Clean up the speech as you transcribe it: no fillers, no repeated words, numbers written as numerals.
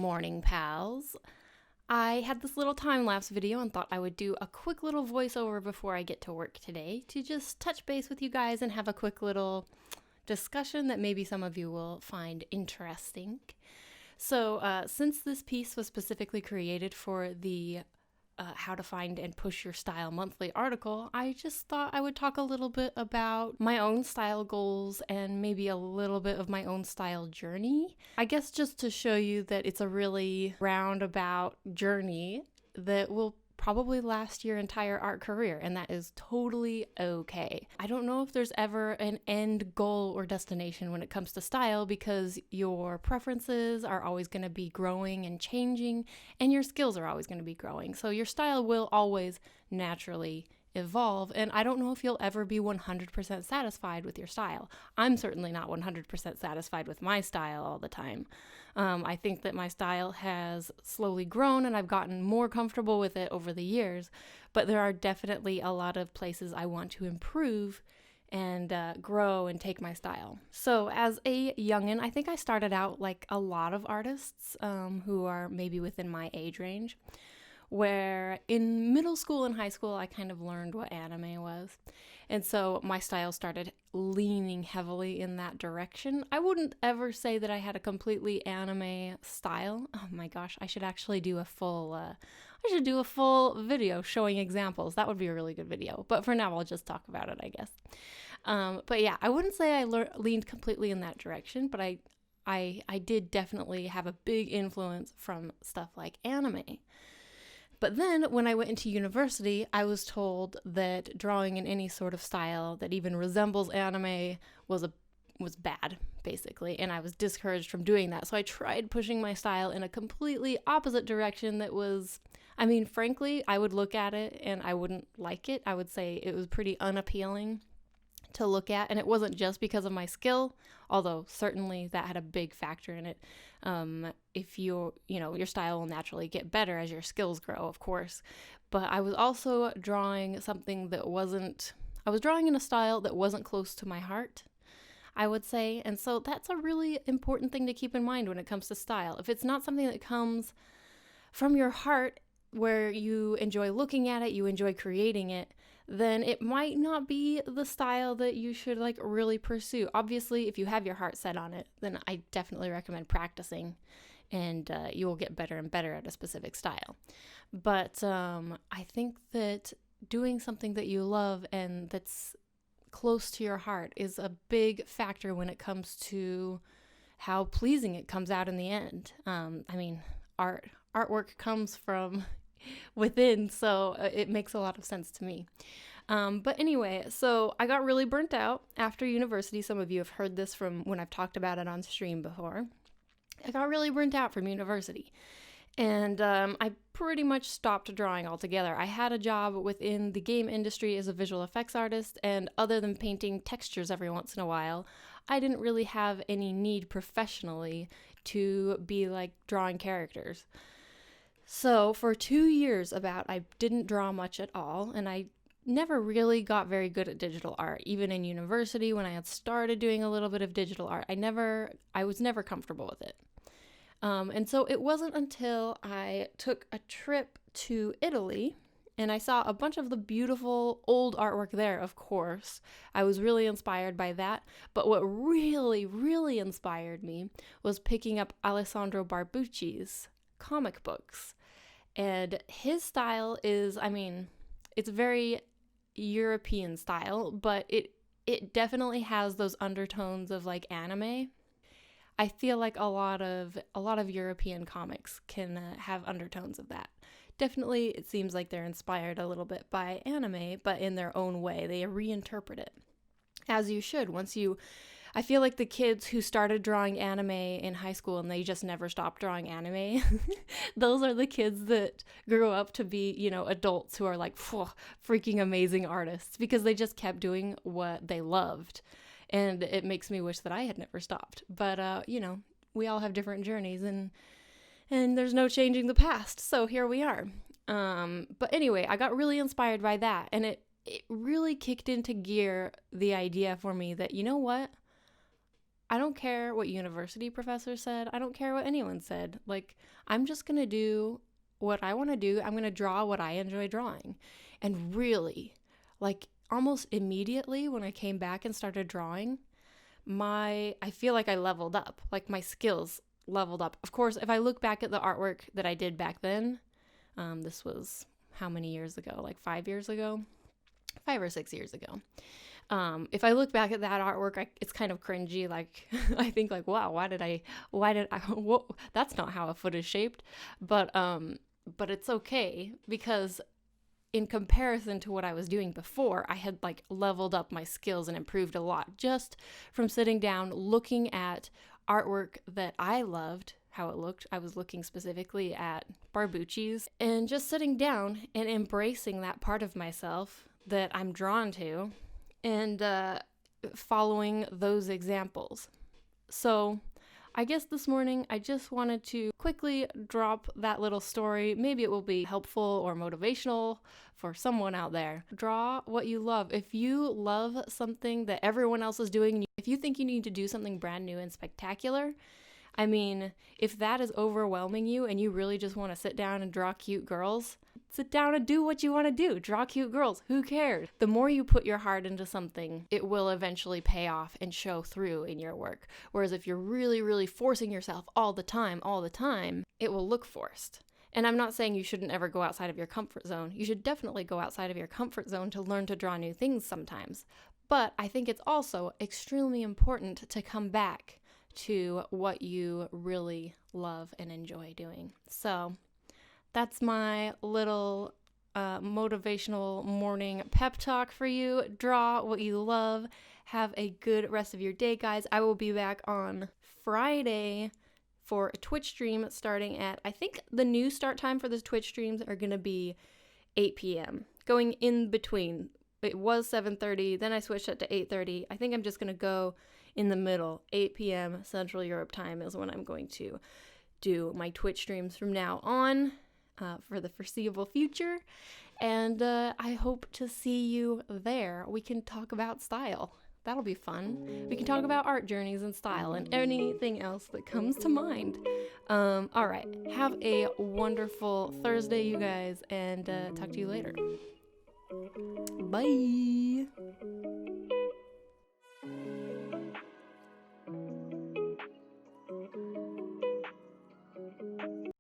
morning, pals. I had this little time-lapse video and thought I would do a quick little voiceover before I get to work today to just touch base with you guys and have a quick little discussion that maybe some of you will find interesting. So since this piece was specifically created for the How to Find and Push Your Style monthly article, I just thought I would talk a little bit about my own style goals and maybe a little bit of my own style journey. I guess just to show you that it's a really roundabout journey that will probably last your entire art career, and that is totally okay. I don't know if there's ever an end goal or destination when it comes to style, because your preferences are always going to be growing and changing, and your skills are always going to be growing. So your style will always naturally evolve, and I don't know if you'll ever be 100% satisfied with your style. I'm certainly not 100% satisfied with my style all the time. I think that my style has slowly grown and I've gotten more comfortable with it over the years, but there are definitely a lot of places I want to improve and grow and take my style. So as a youngin', I think I started out like a lot of artists who are maybe within my age range, where in middle school and high school, I kind of learned what anime was. And so my style started leaning heavily in that direction. I wouldn't ever say that I had a completely anime style. Oh my gosh, I should actually do a full video showing examples. That would be a really good video. But for now, I'll just talk about it, I guess. But yeah, I wouldn't say I leaned completely in that direction, but I did definitely have a big influence from stuff like anime. But then when I went into university, I was told that drawing in any sort of style that even resembles anime was bad, basically, and I was discouraged from doing that. So I tried pushing my style in a completely opposite direction that was, frankly, I would look at it and I wouldn't like it. I would say it was pretty unappealing to look at, and it wasn't just because of my skill, although certainly that had a big factor in it. If your style will naturally get better as your skills grow, of course. But I was also drawing something I was drawing in a style that wasn't close to my heart, I would say. And so that's a really important thing to keep in mind when it comes to style. If it's not something that comes from your heart, where you enjoy looking at it, you enjoy creating it, then it might not be the style that you should really pursue. Obviously, if you have your heart set on it, then I definitely recommend practicing, and you will get better and better at a specific style. But I think that doing something that you love and that's close to your heart is a big factor when it comes to how pleasing it comes out in the end. Artwork comes from within, so it makes a lot of sense to me. But anyway, so I got really burnt out after university. Some of you have heard this from when I've talked about it on stream before. I got really burnt out from university, and I pretty much stopped drawing altogether. I had a job within the game industry as a visual effects artist, and other than painting textures every once in a while, I didn't really have any need professionally to be drawing characters. So for 2 years I didn't draw much at all, and I never really got very good at digital art. Even in university, when I had started doing a little bit of digital art, I was never comfortable with it. And so it wasn't until I took a trip to Italy and I saw a bunch of the beautiful old artwork there, of course. I was really inspired by that. But what really, really inspired me was picking up Alessandro Barbucci's comic books. And his style is, it's very European style, but it definitely has those undertones of anime. I feel like a lot of European comics can have undertones of that. Definitely, it seems like they're inspired a little bit by anime, but in their own way. They reinterpret it, as you should. I feel like the kids who started drawing anime in high school and they just never stopped drawing anime, those are the kids that grew up to be, adults who are freaking amazing artists because they just kept doing what they loved. And it makes me wish that I had never stopped. But, we all have different journeys and there's no changing the past. So here we are. But anyway, I got really inspired by that. And it really kicked into gear the idea for me that, you know what? I don't care what university professor said. I don't care what anyone said. Like, I'm just going to do what I want to do. I'm going to draw what I enjoy drawing. And really, like, almost immediately when I came back and started drawing, I feel like I leveled up. Like, my skills leveled up. Of course, if I look back at the artwork that I did back then, this was how many years ago? Like 5 years ago? 5 or 6 years ago. If I look back at that artwork, it's kind of cringy. Like, I think like, wow, whoa, that's not how a foot is shaped. But it's okay, because in comparison to what I was doing before, I had like leveled up my skills and improved a lot just from sitting down, looking at artwork that I loved, how it looked. I was looking specifically at Barbucci's, and just sitting down and embracing that part of myself that I'm drawn to, and following those examples. So I guess this morning I just wanted to quickly drop that little story. Maybe it will be helpful or motivational for someone out there. Draw what you love. If you love something that everyone else is doing, if you think you need to do something brand new and spectacular, I mean, if that is overwhelming you and you really just want to sit down and draw cute girls, sit down and do what you want to do. Draw cute girls. Who cares? The more you put your heart into something, it will eventually pay off and show through in your work. Whereas if you're really, really forcing yourself all the time, it will look forced. And I'm not saying you shouldn't ever go outside of your comfort zone. You should definitely go outside of your comfort zone to learn to draw new things sometimes. But I think it's also extremely important to come back to what you really love and enjoy doing. So that's my little motivational morning pep talk for you. Draw what you love. Have a good rest of your day, guys. I will be back on Friday for a Twitch stream starting at, I think the new start time for the Twitch streams are going to be 8 p.m. Going in between. It was 7:30, then I switched it to 8:30. I think I'm just going to go in the middle. 8 p.m. Central Europe time is when I'm going to do my Twitch streams from now on for the foreseeable future. And I hope to see you there. We can talk about style. That'll be fun. We can talk about art journeys and style and anything else that comes to mind. All right. Have a wonderful Thursday, you guys, and talk to you later. Bye.